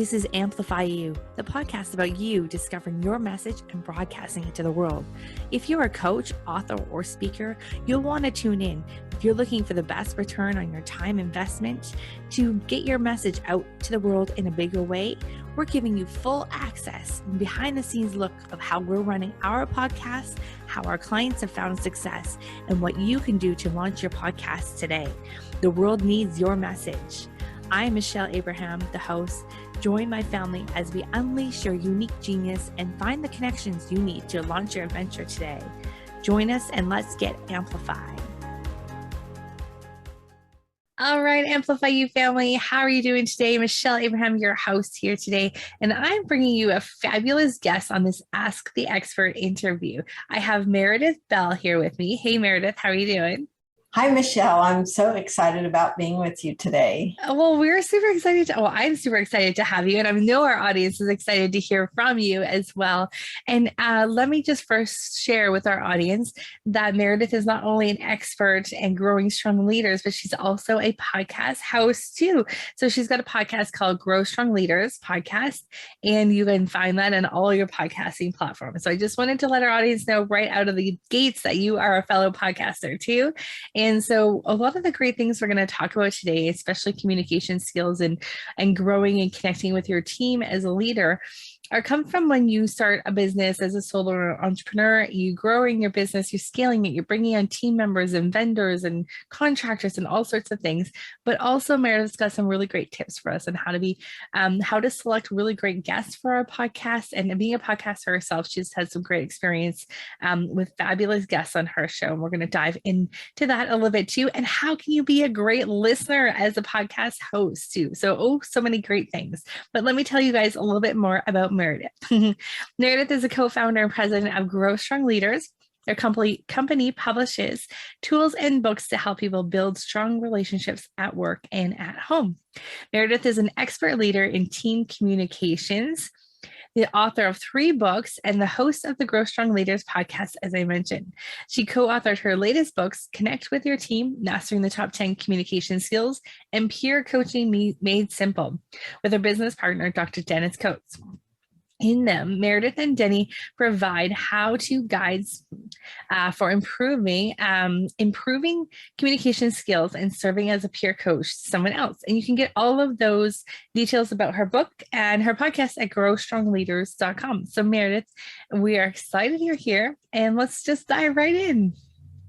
This is Amplify You, the podcast about you discovering your message and broadcasting it to the world. If you're a coach, author, or speaker, you'll want to tune in. If you're looking for the best return on your time investment to get your message out to the world in a bigger way, we're giving you full access and behind the scenes look of how we're running our podcast, how our clients have found success, and what you can do to launch your podcast today. The world needs your message. I'm Michelle Abraham, the host. Join my family as we unleash your unique genius and find the connections you need to launch your adventure today. Join us and let's get amplified. All right, Amplify You family. How are you doing today? Michelle Abraham, your host here today, and I'm bringing you a fabulous guest on this Ask the Expert interview. I have Meredith Bell here with me. Hey, Meredith, how are you doing? Hi, Michelle. I'm so excited about being with you today. Well, we're super excited. I'm super excited to have you. And I know our audience is excited to hear from you as well. And let me just first share with our audience that Meredith is not only an expert in growing strong leaders, but she's also a podcast host too. So she's got a podcast called Grow Strong Leaders Podcast, and you can find that on all your podcasting platforms. So I just wanted to let our audience know right out of the gates that you are a fellow podcaster too. And so a lot of the great things we're going to talk about today, especially communication skills and growing and connecting with your team as a leader, come from when you start a business as a solo entrepreneur. You growing your business, you're scaling it, you're bringing on team members and vendors and contractors and all sorts of things. But also Meredith's got some really great tips for us on how to select really great guests for our podcast. And being a podcaster herself, she's had some great experience with fabulous guests on her show. And we're going to dive into that a little bit too. And how can you be a great listener as a podcast host too? So many great things. But let me tell you guys a little bit more about Meredith. Meredith is a co-founder and president of Grow Strong Leaders. Their company publishes tools and books to help people build strong relationships at work and at home. Meredith is an expert leader in team communications, the author of 3 books, and the host of the Grow Strong Leaders podcast, as I mentioned. She co-authored her latest books, Connect with Your Team, Mastering the Top 10 Communication Skills, and Peer Coaching Made Simple, with her business partner, Dr. Dennis Coates. In them, Meredith and Denny provide how-to guides for improving communication skills and serving as a peer coach to someone else. And you can get all of those details about her book and her podcast at growstrongleaders.com. So Meredith, we are excited you're here, and let's just dive right in.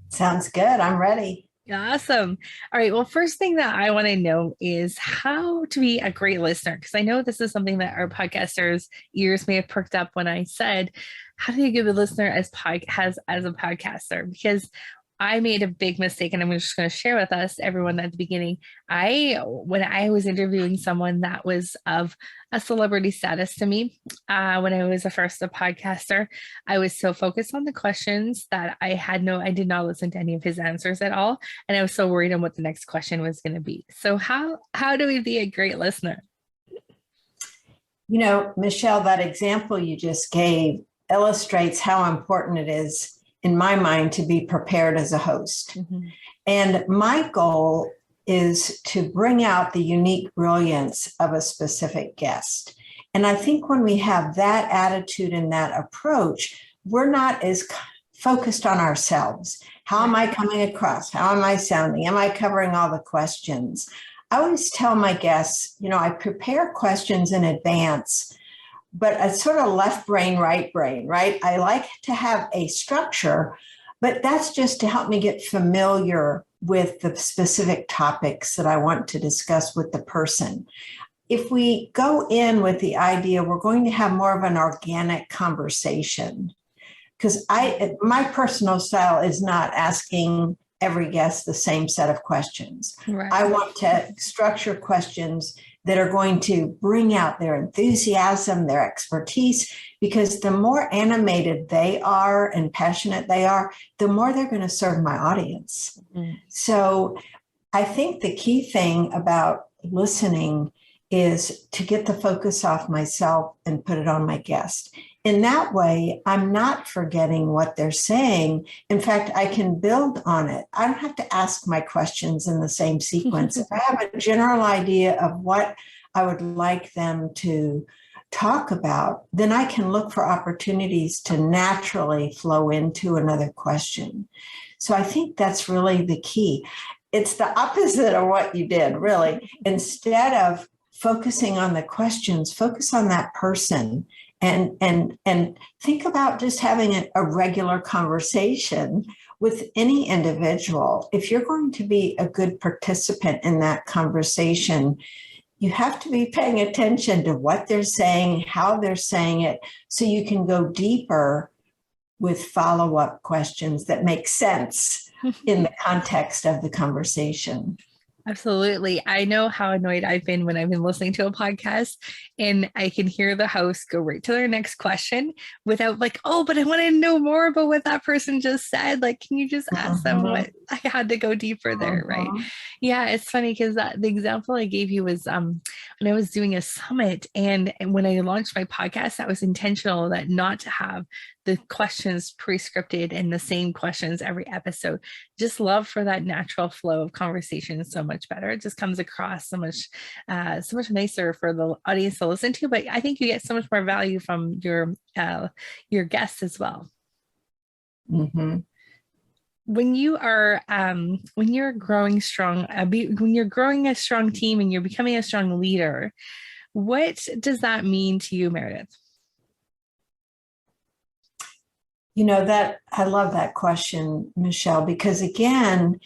Sounds good. I'm ready. Awesome. All right. Well, first thing that I want to know is how to be a great listener, because I know this is something that our podcasters' ears may have perked up when I said, how do you give a listener as a podcaster? Because I made a big mistake, and I'm just going to share with everyone at the beginning. When I was interviewing someone that was of a celebrity status to me, when I was a podcaster, I was so focused on the questions that I did not listen to any of his answers at all. And I was so worried on what the next question was going to be. So how do we be a great listener? You know, Michelle, that example you just gave illustrates how important it is, in my mind, to be prepared as a host. Mm-hmm. And my goal is to bring out the unique brilliance of a specific guest. And I think when we have that attitude and that approach, we're not as focused on ourselves. How am I coming across? How am I sounding? Am I covering all the questions? I always tell my guests, I prepare questions in advance, but a sort of left brain, right brain, right? I like to have a structure, but that's just to help me get familiar with the specific topics that I want to discuss with the person. If we go in with the idea we're going to have more of an organic conversation, because my personal style is not asking every guest the same set of questions. Right. I want to structure questions that are going to bring out their enthusiasm, their expertise, because the more animated they are and passionate they are, the more they're going to serve my audience. Mm-hmm. So I think the key thing about listening is to get the focus off myself and put it on my guest. In that way, I'm not forgetting what they're saying. In fact, I can build on it. I don't have to ask my questions in the same sequence. If I have a general idea of what I would like them to talk about, then I can look for opportunities to naturally flow into another question. So I think that's really the key. It's the opposite of what you did, really. Instead of focusing on the questions, focus on that person and think about just having a regular conversation with any individual. If you're going to be a good participant in that conversation, you have to be paying attention to what they're saying, how they're saying it, so you can go deeper with follow-up questions that make sense in the context of the conversation. Absolutely. I know how annoyed I've been when I've been listening to a podcast and I can hear the host go right to their next question without like, oh, but I want to know more about what that person just said. Like, can you just ask them what I had to go deeper there, right? Yeah, it's funny because the example I gave you was when I was doing a summit and when I launched my podcast, that was intentional that not to have the questions pre-scripted and the same questions every episode. Just love for that natural flow of conversation so much better. It just comes across so much nicer for the audience to listen to. But I think you get so much more value from your guests as well. Mm-hmm. When you're growing strong, when you're growing a strong team and you're becoming a strong leader, what does that mean to you, Meredith? You know, that I love that question, Michelle, because again,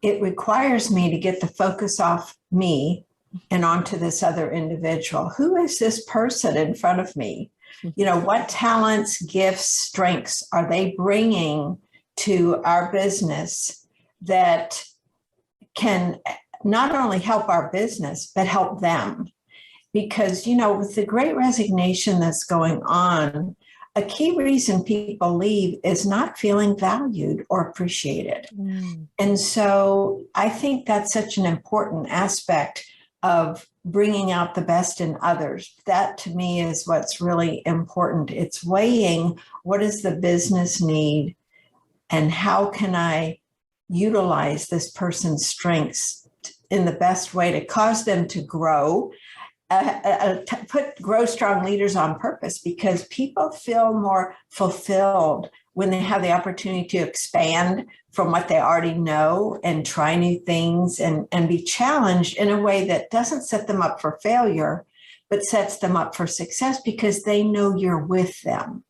it requires me to get the focus off me and onto this other individual. Who is this person in front of me? You know, what talents, gifts, strengths are they bringing to our business that can not only help our business, but help them? Because, you know, with the great resignation that's going on, a key reason people leave is not feeling valued or appreciated. And so I think that's such an important aspect of bringing out the best in others. That to me is what's really important. It's weighing what does the business need and how can I utilize this person's strengths in the best way to cause them to grow. Grow strong leaders on purpose, because people feel more fulfilled when they have the opportunity to expand from what they already know and try new things and be challenged in a way that doesn't set them up for failure, but sets them up for success because they know you're with them.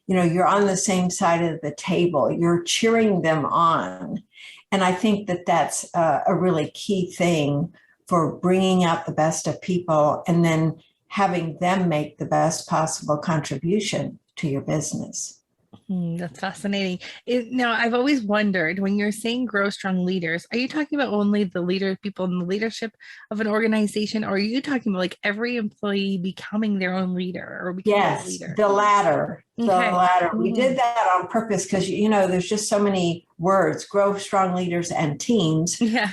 You know, you're on the same side of the table, you're cheering them on. And I think that that's a really key thing for bringing out the best of people and then having them make the best possible contribution to your business. That's fascinating. Now, I've always wondered, when you're saying grow strong leaders, are you talking about only the people in the leadership of an organization, or are you talking about like every employee becoming their own leader or becoming a leader? The latter. Okay. The latter. We did that on purpose because, you know, there's just so many words, grow strong leaders and teams. Yeah.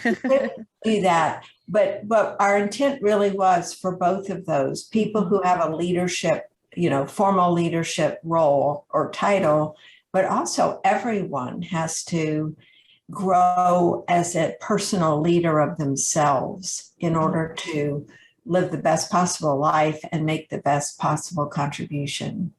Do that. But our intent really was for both of those people who have a leadership, you know, formal leadership role or title, but also everyone has to grow as a personal leader of themselves in order to live the best possible life and make the best possible contribution.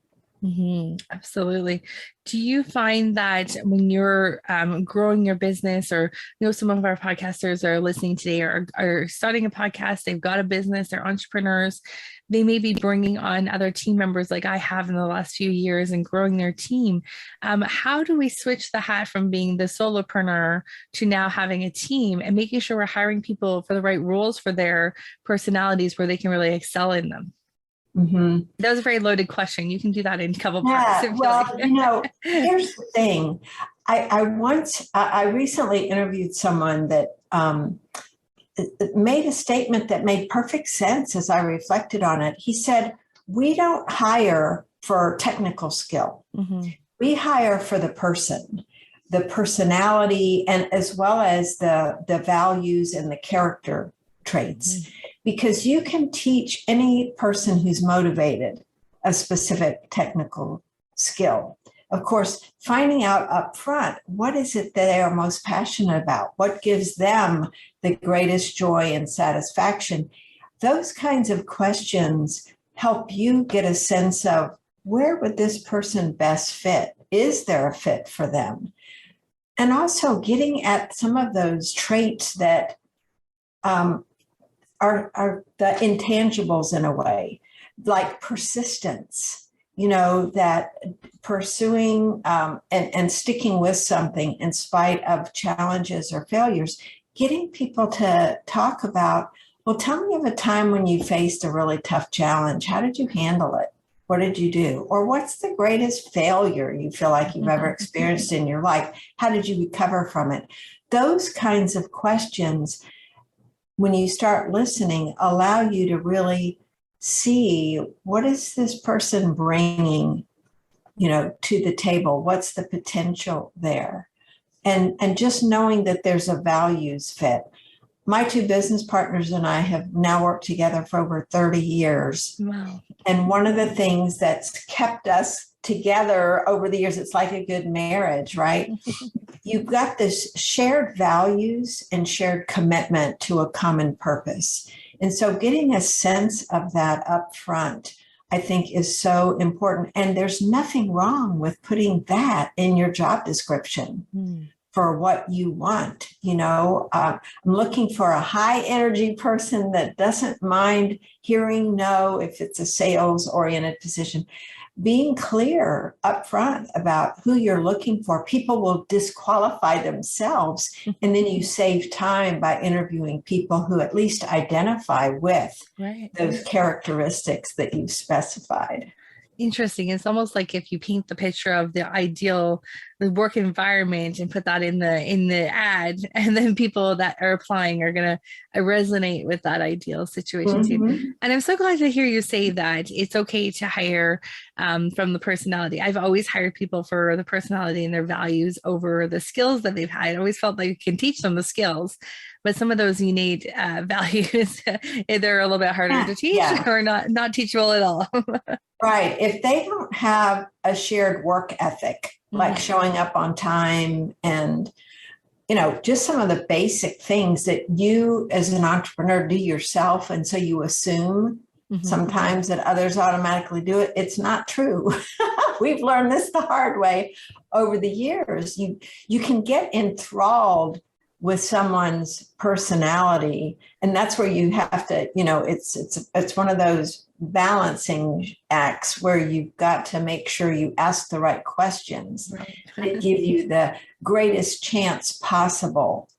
Absolutely. Do you find that when you're growing your business, or, you know, some of our podcasters are listening today are starting a podcast, they've got a business, they're entrepreneurs, they may be bringing on other team members like I have in the last few years and growing their team. How do we switch the hat from being the solopreneur to now having a team and making sure we're hiring people for the right roles for their personalities where they can really excel in them? That was a very loaded question. You can do that in a couple parts. Well, you know, here's the thing. I recently interviewed someone that made a statement that made perfect sense as I reflected on it. He said, we don't hire for technical skill. We hire for the person, the personality, and as well as the values and the character traits. Because you can teach any person who's motivated a specific technical skill. Of course, finding out up front, what is it that they are most passionate about? What gives them the greatest joy and satisfaction? those kinds of questions help you get a sense of where would this person best fit? Is there a fit for them? And also getting at some of those traits that are the intangibles in a way, like persistence, that pursuing and sticking with something in spite of challenges or failures, getting people to talk about, well, tell me of a time when you faced a really tough challenge. How did you handle it? What did you do? Or what's the greatest failure you feel like you've ever experienced in your life? How did you recover from it? Those kinds of questions, when you start listening, allow you to really see what is this person bringing, to the table? What's the potential there? And just knowing that there's a values fit. My two business partners and I have now worked together for over 30 years. Wow. And one of the things that's kept us together over the years, it's like a good marriage, right? You've got this shared values and shared commitment to a common purpose. And so getting a sense of that up front, I think, is so important. And there's nothing wrong with putting that in your job description. For what you want. I'm looking for a high energy person that doesn't mind hearing no if it's a sales oriented position. Being clear upfront about who you're looking for, people will disqualify themselves. And then you save time by interviewing people who at least identify with those characteristics that you've specified. Interesting. It's almost like if you paint the picture of the ideal work environment and put that in the ad, and then people that are applying are going to resonate with that ideal situation too. And I'm so glad to hear you say that it's okay to hire from the personality. I've always hired people for the personality and their values over the skills that they've had. I always felt like you can teach them the skills, but some of those innate values, they're a little bit harder to teach or not teachable at all. Right. If they don't have a shared work ethic, like showing up on time and, just some of the basic things that you as an entrepreneur do yourself. And so you assume sometimes that others automatically do it. It's not true. We've learned this the hard way over the years. You can get enthralled with someone's personality. And that's where you have to, it's one of those balancing acts where you've got to make sure you ask the right questions that give you the greatest chance possible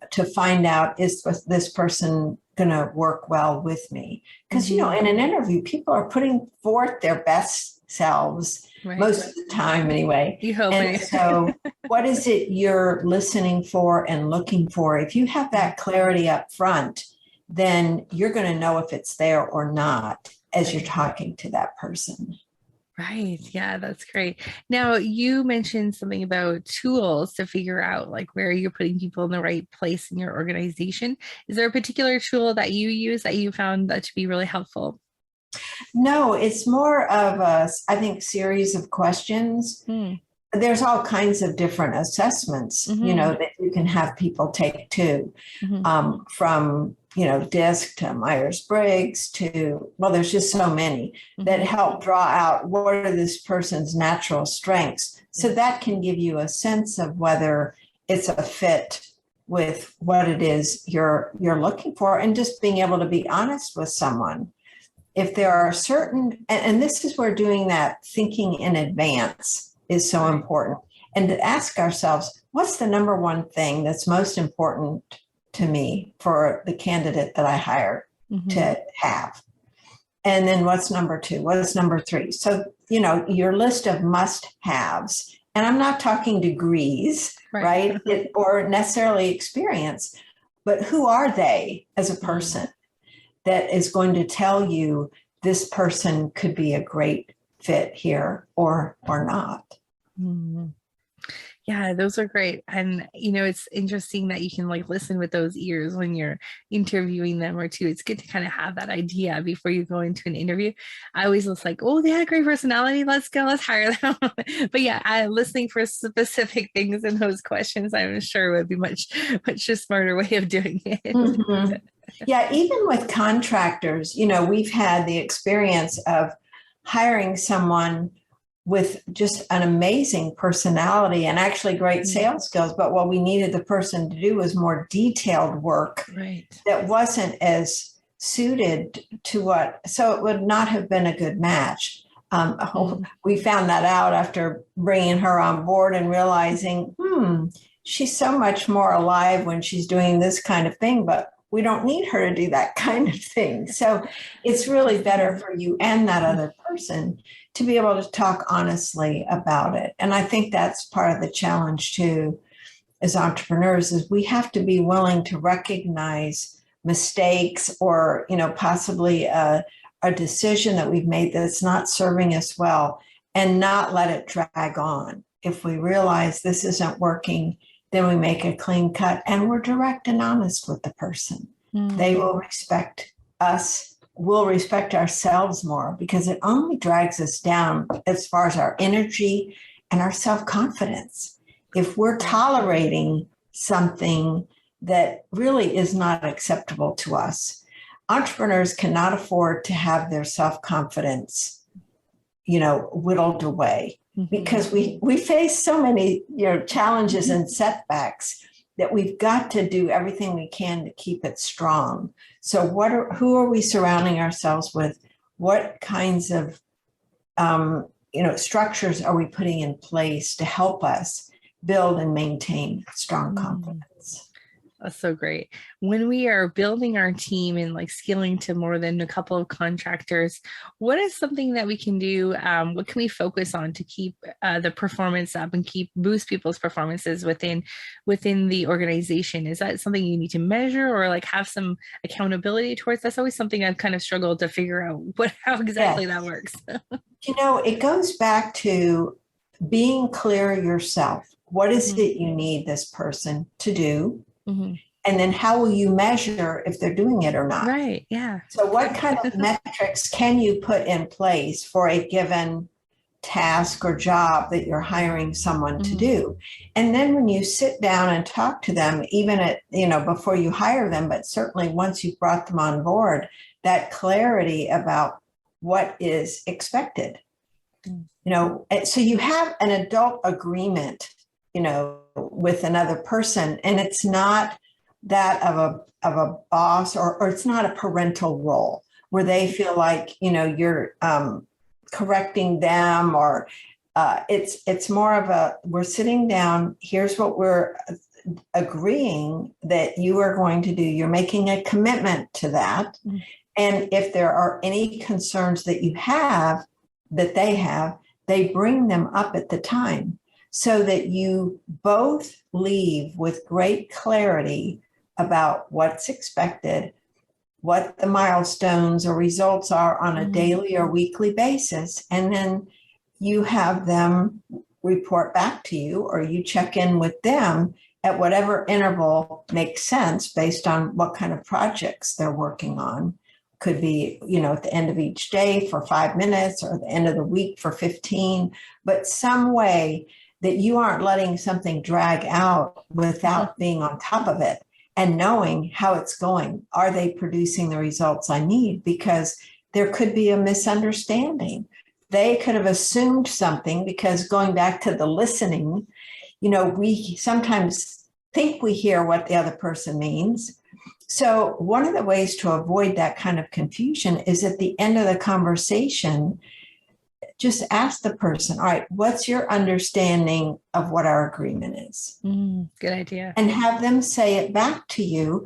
to find out, is this person going to work well with me? Because, in an interview, people are putting forth their best selves most of the time anyway. You hope. And so what is it you're listening for and looking for? If you have that clarity up front, then you're going to know if it's there or not as you're talking to that person. Right. Yeah, that's great. Now, you mentioned something about tools to figure out like where you're putting people in the right place in your organization. Is there a particular tool that you use that you found that to be really helpful? No, it's more of I think, series of questions. There's all kinds of different assessments, that you can have people take too, from, DISC to Myers-Briggs to, well, there's just so many that help draw out what are this person's natural strengths. So that can give you a sense of whether it's a fit with what it is you're looking for, and just being able to be honest with someone. If there are certain, and this is where doing that thinking in advance is so important, and to ask ourselves, what's the number one thing that's most important to me for the candidate that I hire to have? And then what's number two? What's number three? So, your list of must-haves, and I'm not talking degrees, right? Or necessarily experience, but who are they as a person that is going to tell you this person could be a great fit here or not? Yeah, those are great. And it's interesting that you can like listen with those ears when you're interviewing them or two. It's good to kind of have that idea before you go into an interview. I always was like, oh, they had great personality. Let's go, let's hire them. But yeah, listening for specific things in those questions, I'm sure would be much a smarter way of doing it. Mm-hmm. Yeah, even with contractors, we've had the experience of hiring someone with just an amazing personality and actually great sales skills. But what we needed the person to do was more detailed work that wasn't as suited to so it would not have been a good match. We found that out after bringing her on board and realizing, she's so much more alive when she's doing this kind of thing, but we don't need her to do that kind of thing. So it's really better for you and that other person to be able to talk honestly about it. And I think that's part of the challenge too, as entrepreneurs, is we have to be willing to recognize mistakes or, possibly a decision that we've made that's not serving us well and not let it drag on. If we realize this isn't working, then we make a clean cut and we're direct and honest with the person. They will respect us, we'll respect ourselves more, because it only drags us down as far as our energy and our self-confidence. If we're tolerating something that really is not acceptable to us, entrepreneurs cannot afford to have their self-confidence, whittled away. Because we face so many challenges and setbacks that we've got to do everything we can to keep it strong. So who are we surrounding ourselves with? What kinds of structures are we putting in place to help us build and maintain strong confidence? That's so great. When we are building our team and like scaling to more than a couple of contractors, what is something that we can do? What can we focus on to keep the performance up and boost people's performances within the organization? Is that something you need to measure or like have some accountability towards? That's always something I've kind of struggled to figure out how exactly that works. It goes back to being clear yourself. What is it you need this person to do? And then how will you measure if they're doing it or not? Right. Yeah. So what kind of metrics can you put in place for a given task or job that you're hiring someone to do? And then when you sit down and talk to them, even before you hire them, but certainly once you've brought them on board, that clarity about what is expected. So you have an adult agreement with another person, and it's not that of a boss or it's not a parental role where they feel like you're correcting them, or it's more of we're sitting down, here's what we're agreeing that you are going to do, you're making a commitment to that. And if there are any concerns that they bring them up at the time, so that you both leave with great clarity about what's expected, what the milestones or results are on a daily or weekly basis. And then you have them report back to you, or you check in with them at whatever interval makes sense based on what kind of projects they're working on. Could be, at the end of each day for 5 minutes, or at the end of the week for 15, but some way that you aren't letting something drag out without being on top of it and knowing how it's going. Are they producing the results I need? Because there could be a misunderstanding. They could have assumed something, because going back to the listening, we sometimes think we hear what the other person means. So one of the ways to avoid that kind of confusion is at the end of the conversation, just ask the person, all right, what's your understanding of what our agreement is? Good idea. And have them say it back to you.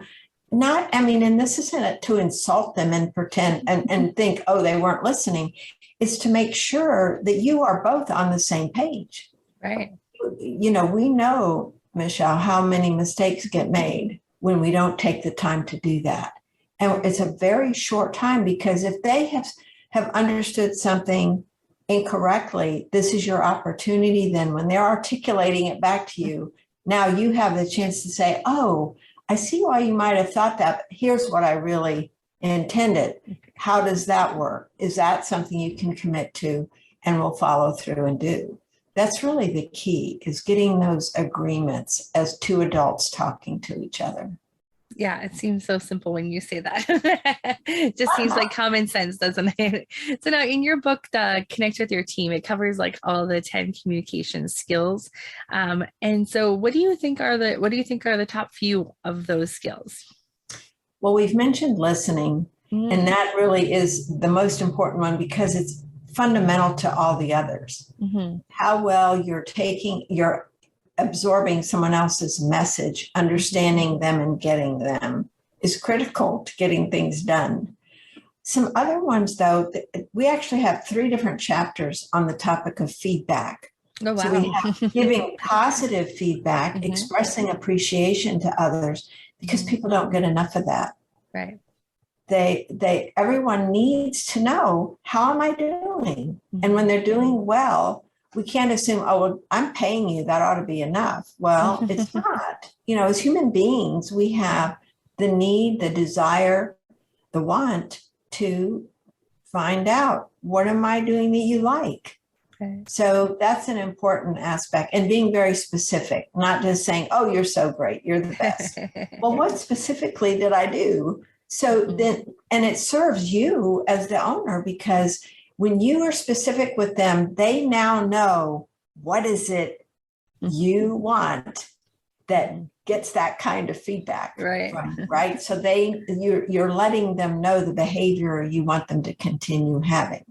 And this isn't to insult them and pretend and think, oh, they weren't listening. It's to make sure that you are both on the same page. Right. We know, Michelle, how many mistakes get made when we don't take the time to do that. And it's a very short time, because if they have understood something incorrectly, this is your opportunity. Then when they're articulating it back to you, now you have the chance to say, oh, I see why you might have thought that. But here's what I really intended. How does that work? Is that something you can commit to and will follow through and do? That's really the key, is getting those agreements as two adults talking to each other. Yeah, it seems so simple when you say that. It just seems like common sense, doesn't it? So now in your book, the Connect with Your Team, it covers like all the 10 communication skills. And so what do you think are the top few of those skills? Well, we've mentioned listening, and that really is the most important one because it's fundamental to all the others. How well you're absorbing someone else's message, understanding them and getting them is critical to getting things done. Some other ones, though, we actually have 3 different chapters on the topic of feedback. Oh, wow. So we have giving positive feedback, expressing appreciation to others, because people don't get enough of that. Right. Everyone needs to know, how am I doing? And when they're doing well, we can't assume, oh, well, I'm paying you, that ought to be enough. Well, it's not. As human beings, we have the need, the desire, the want to find out, what am I doing that you like? Okay. So that's an important aspect, and being very specific, not just saying, oh, you're so great, you're the best. Well, what specifically did I do? So then, and it serves you as the owner, because when you are specific with them, they now know what is it you want that gets that kind of feedback. Right. Right. So you're letting them know the behavior you want them to continue having.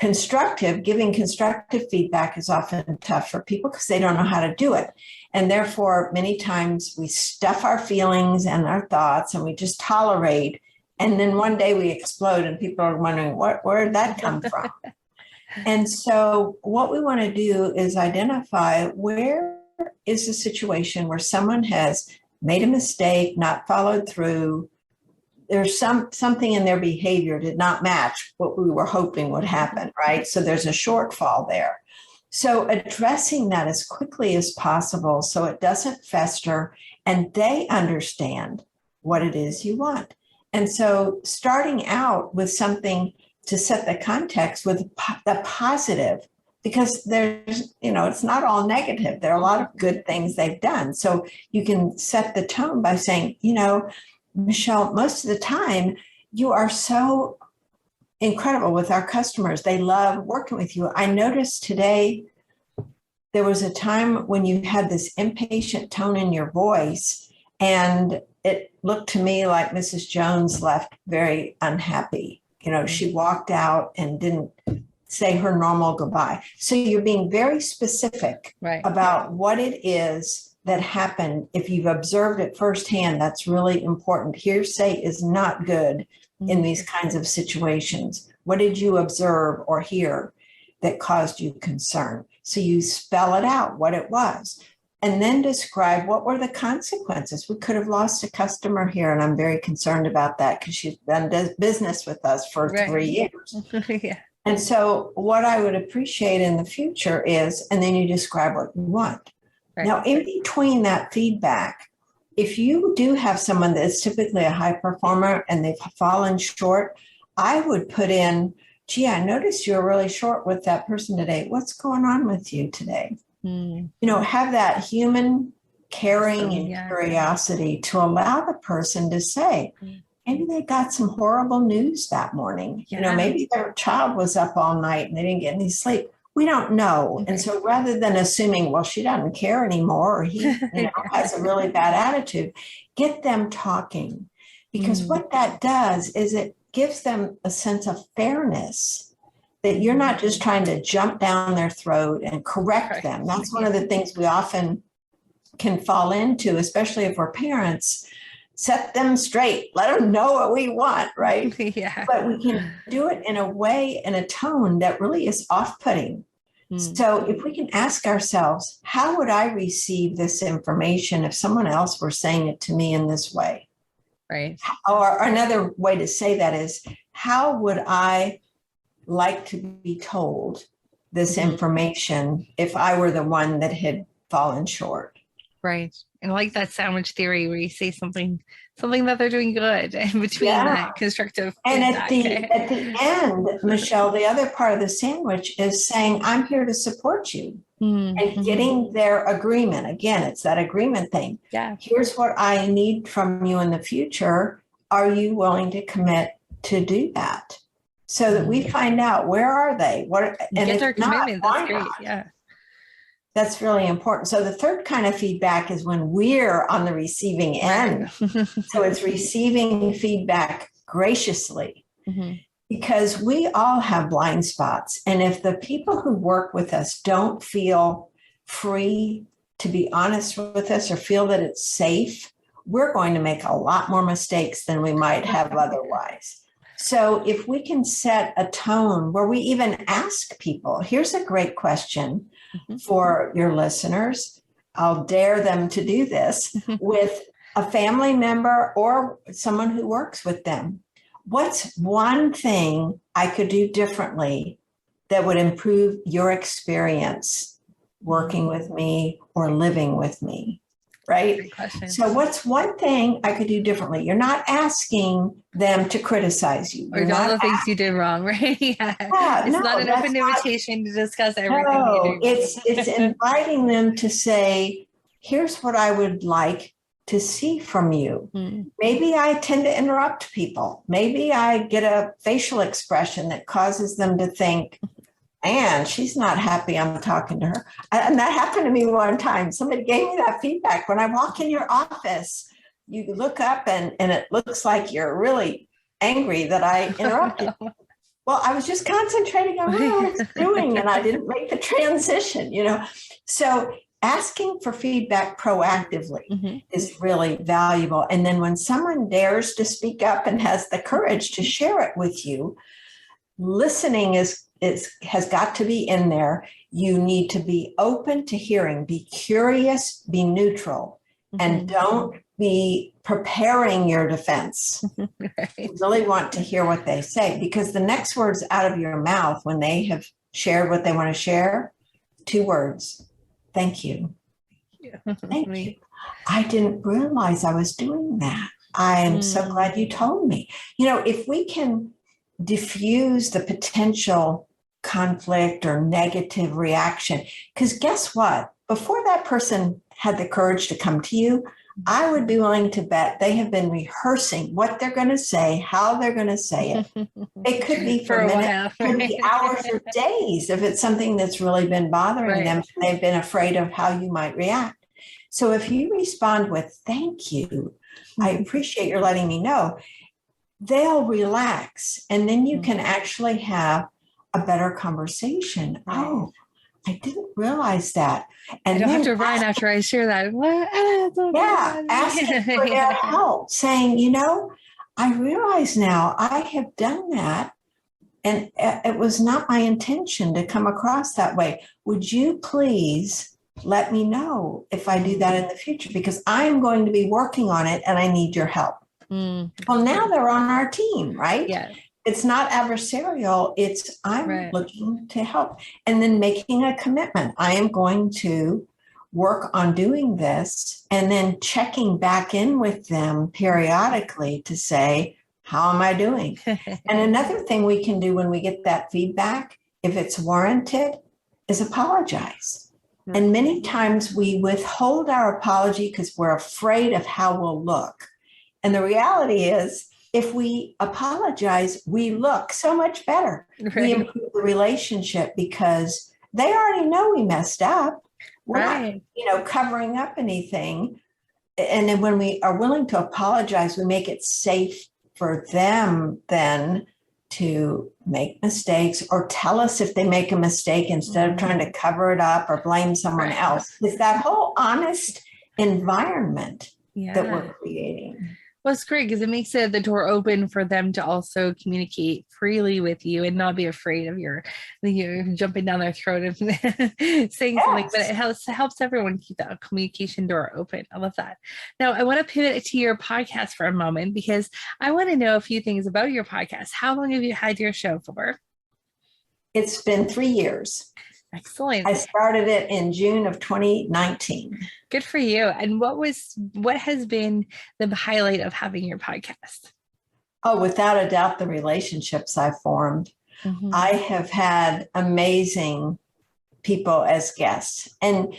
Giving constructive feedback is often tough for people because they don't know how to do it. And therefore, many times we stuff our feelings and our thoughts and we just tolerate. And then one day we explode and people are wondering, where did that come from? And so what we want to do is identify, where is the situation where someone has made a mistake, not followed through. There's something in their behavior did not match what we were hoping would happen, right? So there's a shortfall there. So addressing that as quickly as possible so it doesn't fester and they understand what it is you want. And so starting out with something to set the context with the positive, because there's, it's not all negative. There are a lot of good things they've done. So you can set the tone by saying, Michelle, most of the time you are so incredible with our customers. They love working with you. I noticed today there was a time when you had this impatient tone in your voice, and it looked to me like Mrs. Jones left very unhappy. She walked out and didn't say her normal goodbye. So you're being very specific about what it is that happened. If you've observed it firsthand, that's really important. Hearsay is not good in these kinds of situations. What did you observe or hear that caused you concern? So you spell it out, what it was, and then describe what were the consequences. We could have lost a customer here, and I'm very concerned about that because she's done business with us for 3 years. Yeah. And so what I would appreciate in the future is, and then you describe what you want. Right. Now, in between that feedback, if you do have someone that's typically a high performer and they've fallen short, I would put in, gee, I noticed you were really short with that person today. What's going on with you today? Have that human caring and curiosity to allow the person to say, maybe they got some horrible news that morning. Maybe their child was up all night and they didn't get any sleep. We don't know. Okay. And so rather than assuming, well, she doesn't care anymore, or he has a really bad attitude, get them talking. Because what that does is it gives them a sense of fairness, that you're not just trying to jump down their throat and correct them. That's one of the things we often can fall into, especially if we're parents. Set them straight, let them know what we want, right? Yeah. But we can do it in a way, in a tone that really is off-putting. So if we can ask ourselves, how would I receive this information if someone else were saying it to me in this way? Right. Or another way to say that is, how would I like to be told this information if I were the one that had fallen short. Right. And I like that sandwich theory where you say something that they're doing good in between that constructive and feedback. at the end, Michelle, the other part of the sandwich is saying, I'm here to support you. And getting their agreement. Again, it's that agreement thing. Yeah. Here's what I need from you in the future. Are you willing to commit to do that? So that we find out, where are they? What, and get their commitment. That's great. Not? Yeah. That's really important. So the third kind of feedback is when we're on the receiving end. So it's receiving feedback graciously. Because we all have blind spots. And if the people who work with us don't feel free to be honest with us or feel that it's safe, we're going to make a lot more mistakes than we might have otherwise. So if we can set a tone where we even ask people, here's a great question for your listeners. I'll dare them to do this with a family member or someone who works with them. What's one thing I could do differently that would improve your experience working with me or living with me? Right? So what's one thing I could do differently? You're not asking them to criticize you. Or all the things you did wrong, right? It's not an open invitation to discuss everything. No, it's inviting them to say, here's what I would like to see from you. Maybe I tend to interrupt people. Maybe I get a facial expression that causes them to think, and she's not happy I'm talking to her. And that happened to me one time. Somebody gave me that feedback. When I walk in your office, you look up and it looks like you're really angry that I interrupted. Well, I was just concentrating on what I was doing and I didn't make the transition, So asking for feedback proactively is really valuable. And then when someone dares to speak up and has the courage to share it with you, listening has got to be in there. You need to be open to hearing, be curious, be neutral, and don't be preparing your defense. Right. You really want to hear what they say, because the next words out of your mouth when they have shared what they want to share, 2 words. Thank you. Thank you. I didn't realize I was doing that. I am so glad you told me. If we can diffuse the potential conflict or negative reaction, because guess what? Before that person had the courage to come to you, I would be willing to bet they have been rehearsing what they're going to say, how they're going to say it. It could be for minutes, it could be hours or days if it's something that's really been bothering them. They've been afraid of how you might react. So if you respond with, thank you, I appreciate your letting me know, they'll relax. And then you can actually have a better conversation. Oh, I didn't realize that. And I don't have to run after I share that. Asking for their help, saying, I realize now I have done that. And it was not my intention to come across that way. Would you please let me know if I do that in the future? Because I'm going to be working on it and I need your help. Well, now they're on our team, right? Yeah. It's not adversarial. It's I'm looking to help. And then making a commitment. I am going to work on doing this, and then checking back in with them periodically to say, how am I doing? And another thing we can do when we get that feedback, if it's warranted, is apologize. And many times we withhold our apology because we're afraid of how we'll look. And the reality is, if we apologize, we look so much better. Right. We improve the relationship because they already know we messed up. We're not, covering up anything. And then when we are willing to apologize, we make it safe for them then to make mistakes or tell us if they make a mistake instead of trying to cover it up or blame someone else. It's that whole honest environment that we're creating. Well, it's great because it makes the door open for them to also communicate freely with you and not be afraid of you jumping down their throat and saying something. But it helps everyone keep that communication door open. I love that. Now, I want to pivot to your podcast for a moment because I want to know a few things about your podcast. How long have you had your show for? It's been 3 years. Excellent. I started it in June of 2019. Good for you. And what has been the highlight of having your podcast? Oh, without a doubt, the relationships I've formed. Mm-hmm. I have had amazing people as guests. And,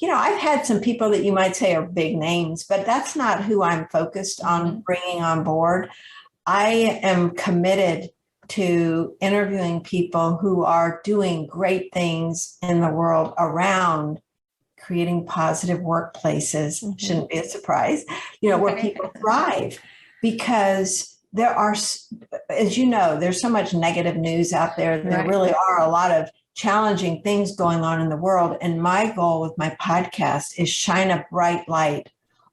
I've had some people that you might say are big names, but that's not who I'm focused on bringing on board. I am committed to interviewing people who are doing great things in the world around creating positive workplaces. Shouldn't be a surprise, where people thrive, because there are, as you know, there's so much negative news out there. There really are a lot of challenging things going on in the world. And my goal with my podcast is shine a bright light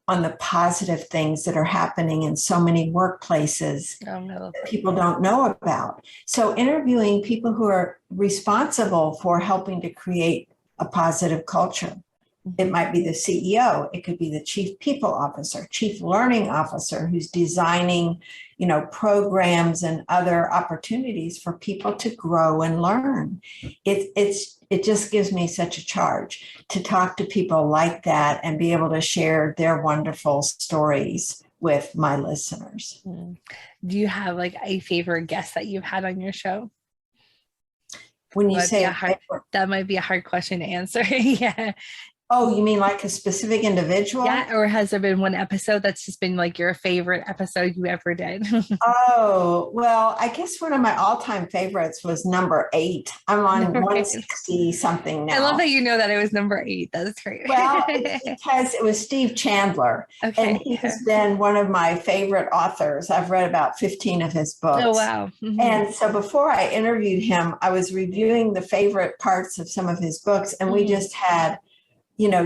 on the positive things that are happening in so many workplaces that people don't know about. So interviewing people who are responsible for helping to create a positive culture. It might be the CEO. It could be the chief people officer, chief learning officer, who's designing, programs and other opportunities for people to grow and learn. It just gives me such a charge to talk to people like that and be able to share their wonderful stories with my listeners. Do you have like a favorite guest that you've had on your show? When you say that might be a hard question to answer. Yeah. Oh, you mean like a specific individual? Yeah. Or has there been one episode that's just been like your favorite episode you ever did? Oh, well, I guess one of my all-time favorites was number 8. I'm on 160 something now. I love that you know that it was number 8. That's great. Well, it's because it was Steve Chandler. Okay. And he has been one of my favorite authors. I've read about 15 of his books. Oh, wow. Mm-hmm. And so before I interviewed him, I was reviewing the favorite parts of some of his books, and we just had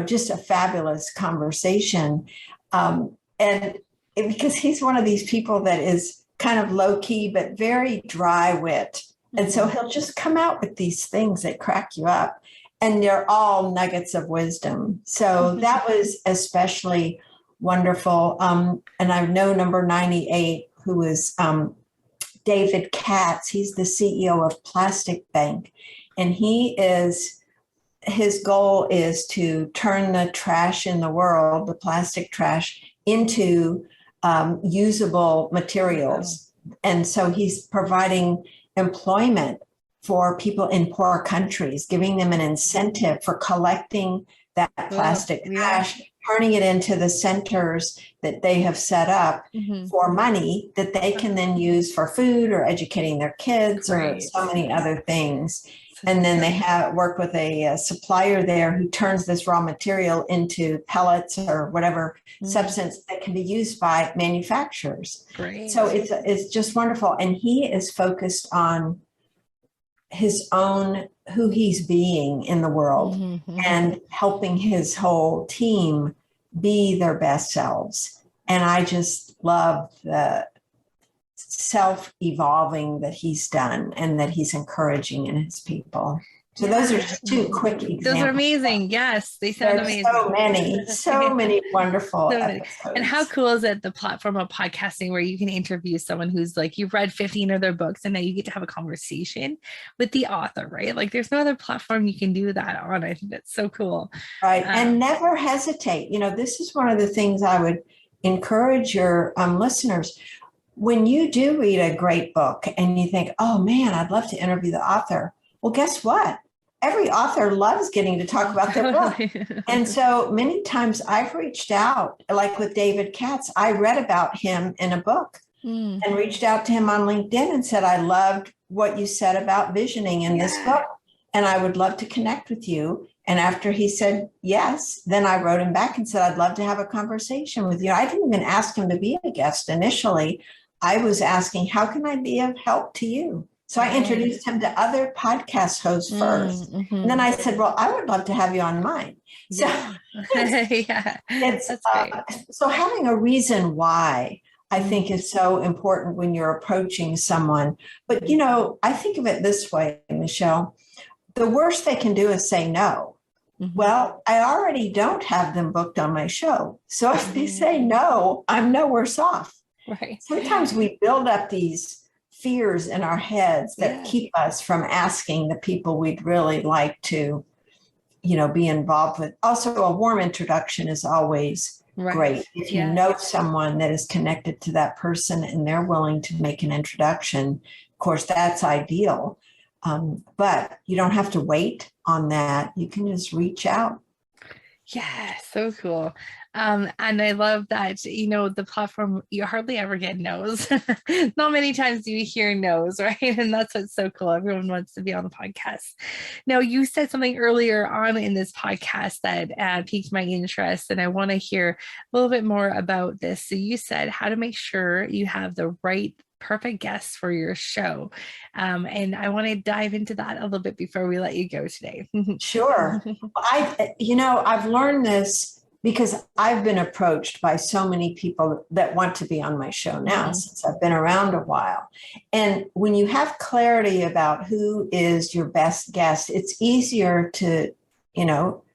just a fabulous conversation. Because he's one of these people that is kind of low key, but very dry wit. And so he'll just come out with these things that crack you up, and they're all nuggets of wisdom. So that was especially wonderful. And I know number 98, who is David Katz. He's the CEO of Plastic Bank, and his goal is to turn the trash in the world, the plastic trash, into usable materials. Wow. And so he's providing employment for people in poor countries, giving them an incentive for collecting that plastic trash, turning it into the centers that they have set up for money that they can then use for food or educating their kids or so many other things. And then they work with a supplier there who turns this raw material into pellets or whatever substance that can be used by manufacturers. Great. So it's just wonderful. And he is focused on his own, who he's being in the world and helping his whole team be their best selves. And I just love the self-evolving that he's done and that he's encouraging in his people. So those are just 2 quick examples. Those are amazing. Yes, they sound amazing. So many wonderful episodes. And how cool is it, the platform of podcasting, where you can interview someone who's like, you've read 15 of their books and now you get to have a conversation with the author, right? Like there's no other platform you can do that on. I think that's so cool. Right. And never hesitate. This is one of the things I would encourage your listeners. When you do read a great book and you think, oh man, I'd love to interview the author. Well, guess what? Every author loves getting to talk about their book. And so many times I've reached out, like with David Katz, I read about him in a book and reached out to him on LinkedIn and said, I loved what you said about visioning in this book, and I would love to connect with you. And after he said yes, then I wrote him back and said, I'd love to have a conversation with you. I didn't even ask him to be a guest initially. I was asking, how can I be of help to you? So I introduced him to other podcast hosts first. And then I said, well, I would love to have you on mine. So, so having a reason why, I think, is so important when you're approaching someone. But, I think of it this way, Michelle, the worst they can do is say no. Well, I already don't have them booked on my show. So if they say no, I'm no worse off. Right. Sometimes we build up these fears in our heads that keep us from asking the people we'd really like to, be involved with. Also, a warm introduction is always great. If you know someone that is connected to that person and they're willing to make an introduction, of course, that's ideal. But you don't have to wait on that. You can just reach out. Yeah, so cool. And I love that, the platform, you hardly ever get no's. Not many times do you hear no's, right? And that's what's so cool. Everyone wants to be on the podcast. Now, you said something earlier on in this podcast that piqued my interest, and I want to hear a little bit more about this. So you said how to make sure you have the right perfect guests for your show. And I want to dive into that a little bit before we let you go today. Sure. I've learned this because I've been approached by so many people that want to be on my show now since I've been around a while. And when you have clarity about who is your best guest, it's easier to,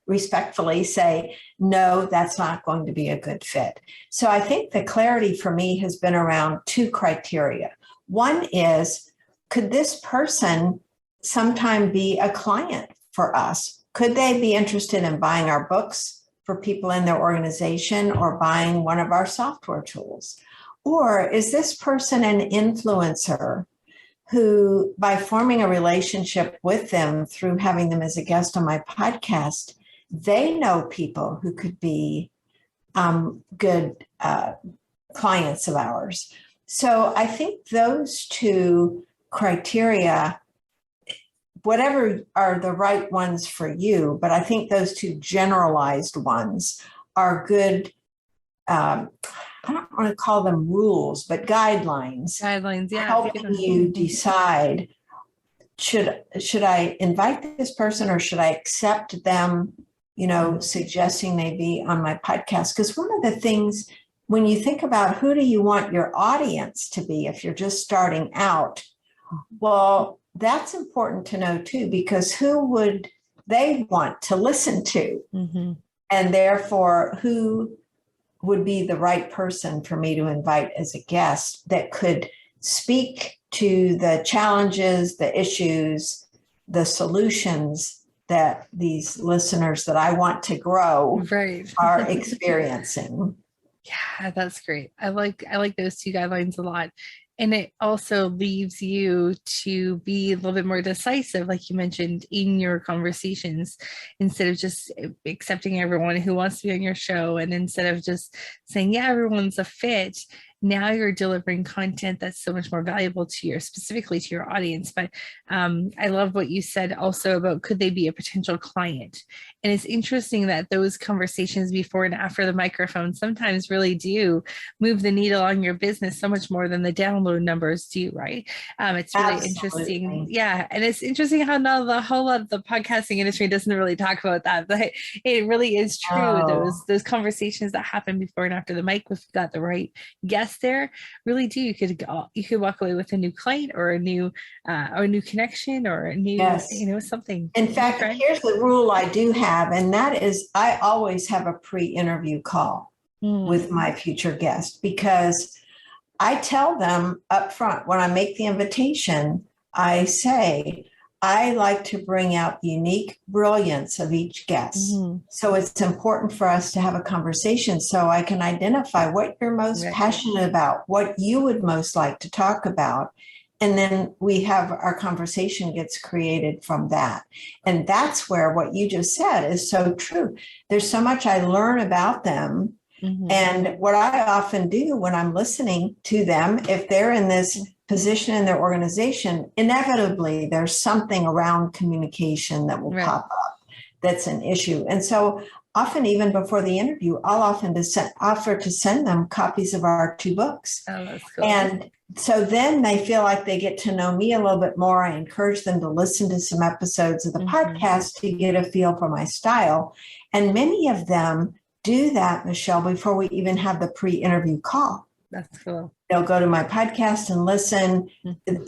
respectfully say, no, that's not going to be a good fit. So I think the clarity for me has been around two criteria. One is, could this person sometime be a client for us? Could they be interested in buying our books for people in their organization or buying one of our software tools? Or is this person an influencer who, by forming a relationship with them through having them as a guest on my podcast, they know people who could be good clients of ours? So I think those two criteria, whatever are the right ones for you, but I think those two generalized ones are good. I don't want to call them rules, but guidelines. Helping you decide, should I invite this person or should I accept them, suggesting they be on my podcast? Because one of the things, when you think about who do you want your audience to be if you're just starting out, well, that's important to know too, because who would they want to listen to? And therefore, who would be the right person for me to invite as a guest that could speak to the challenges, the issues, the solutions that these listeners that I want to grow are experiencing. Yeah, that's great. I like those two guidelines a lot. And it also leaves you to be a little bit more decisive, like you mentioned, in your conversations, instead of just accepting everyone who wants to be on your show. And instead of just saying, yeah, everyone's a fit, now you're delivering content that's so much more valuable to specifically to your audience. But I love what you said also about, could they be a potential client? And it's interesting that those conversations before and after the microphone sometimes really do move the needle on your business so much more than the download numbers do, right? It's really interesting. Yeah. And it's interesting how now the whole lot of the podcasting industry doesn't really talk about that, but it really is true. Those conversations that happen before and after the mic, if you got the right guest there, really do. You could walk away with a new client or a new connection or a new, something. In fact, here's the rule I do have, and that is I always have a pre-interview call with my future guest, because I tell them up front when I make the invitation, I say, I like to bring out the unique brilliance of each guest. So it's important for us to have a conversation so I can identify what you're most passionate about, what you would most like to talk about. And then our conversation gets created from that. And that's where what you just said is so true. There's so much I learn about them. And what I often do when I'm listening to them, if they're in this position in their organization, inevitably there's something around communication that will pop up that's an issue. And so often, even before the interview, I'll often offer to send them copies of our 2 books. Oh, that's cool. And so then they feel like they get to know me a little bit more. I encourage them to listen to some episodes of the podcast to get a feel for my style. And many of them do that, Michelle, before we even have the pre-interview call. That's cool. They'll go to my podcast and listen.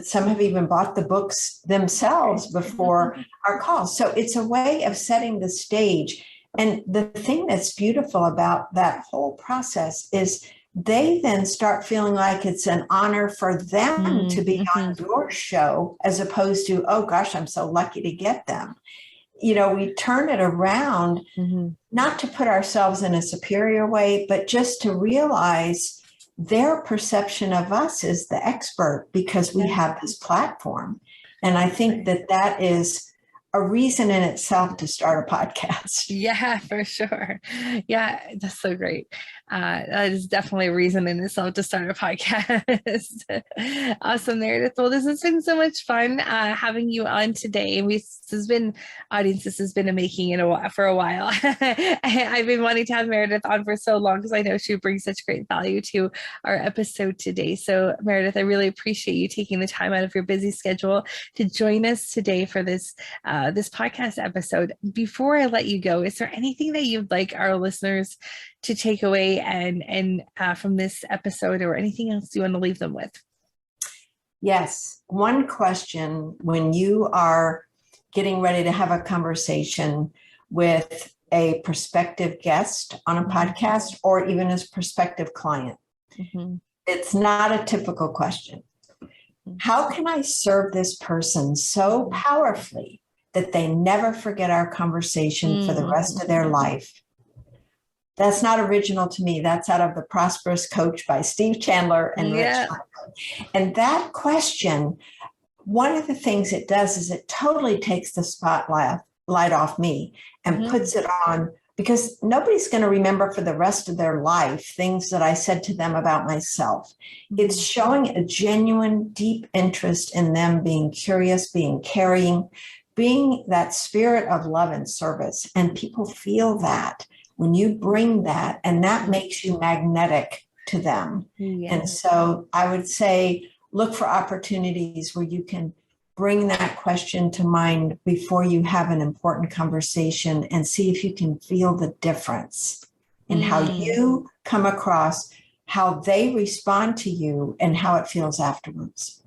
Some have even bought the books themselves before our call. So it's a way of setting the stage. And the thing that's beautiful about that whole process is they then start feeling like it's an honor for them to be on your show, as opposed to, oh gosh, I'm so lucky to get them. We turn it around, not to put ourselves in a superior way, but just to realize their perception of us is the expert because we have this platform. And I think that is a reason in itself to start a podcast. Yeah, for sure. Yeah, that's so great. That is definitely a reason in itself to start a podcast. Awesome, Meredith. Well, this has been so much fun having you on today. This has been a making for a while. I've been wanting to have Meredith on for so long because I know she brings such great value to our episode today. So, Meredith, I really appreciate you taking the time out of your busy schedule to join us today for this podcast episode. Before I let you go, is there anything that you'd like our listeners to take away and from this episode, or anything else you want to leave them with? Yes. One question when you are getting ready to have a conversation with a prospective guest on a podcast, or even as prospective client. It's not a typical question. How can I serve this person so powerfully that they never forget our conversation for the rest of their life? That's not original to me. That's out of The Prosperous Coach by Steve Chandler and Rich Franklin. And that question, one of the things it does is it totally takes the spotlight off me and puts it on, because nobody's going to remember for the rest of their life things that I said to them about myself. It's showing a genuine, deep interest in them, being curious, being caring, being that spirit of love and service. And people feel that when you bring that, and that makes you magnetic to them. And so I would say, look for opportunities where you can bring that question to mind before you have an important conversation, and see if you can feel the difference in how you come across, how they respond to you, and how it feels afterwards.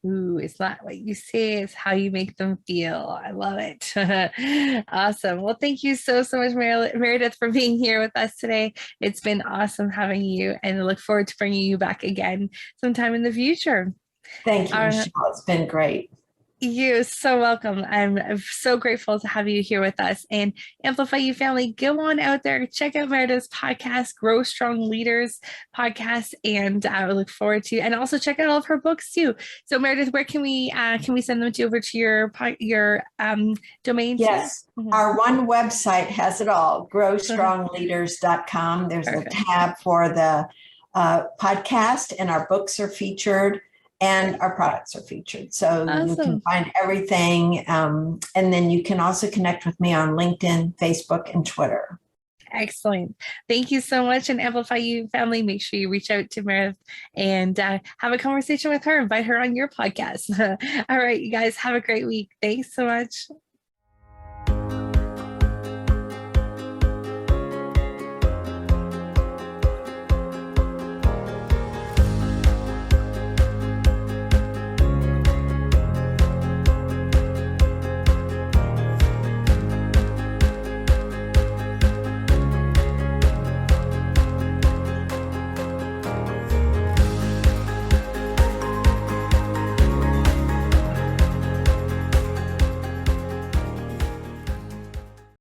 Ooh, it's not what you say, it's how you make them feel. I love it. Awesome. Well, thank you so much, Meredith, for being here with us today. It's been awesome having you, and I look forward to bringing you back again sometime in the future. Thank you, Michelle. It's been great. You're so welcome. I'm so grateful to have you here with us. And Amplify You family, go on out there, check out Meredith's podcast, Grow Strong Leaders podcast, and I look forward to, and also check out all of her books too. So Meredith, where can we send them over to your domain? Yes, our one website has it all, growstrongleaders.com. There's a tab for the podcast, and our books are featured. And our products are featured. So you can find everything. And then you can also connect with me on LinkedIn, Facebook, and Twitter. Excellent. Thank you so much. And Amplify You family, make sure you reach out to Meredith and have a conversation with her. Invite her on your podcast. All right, you guys have a great week. Thanks so much.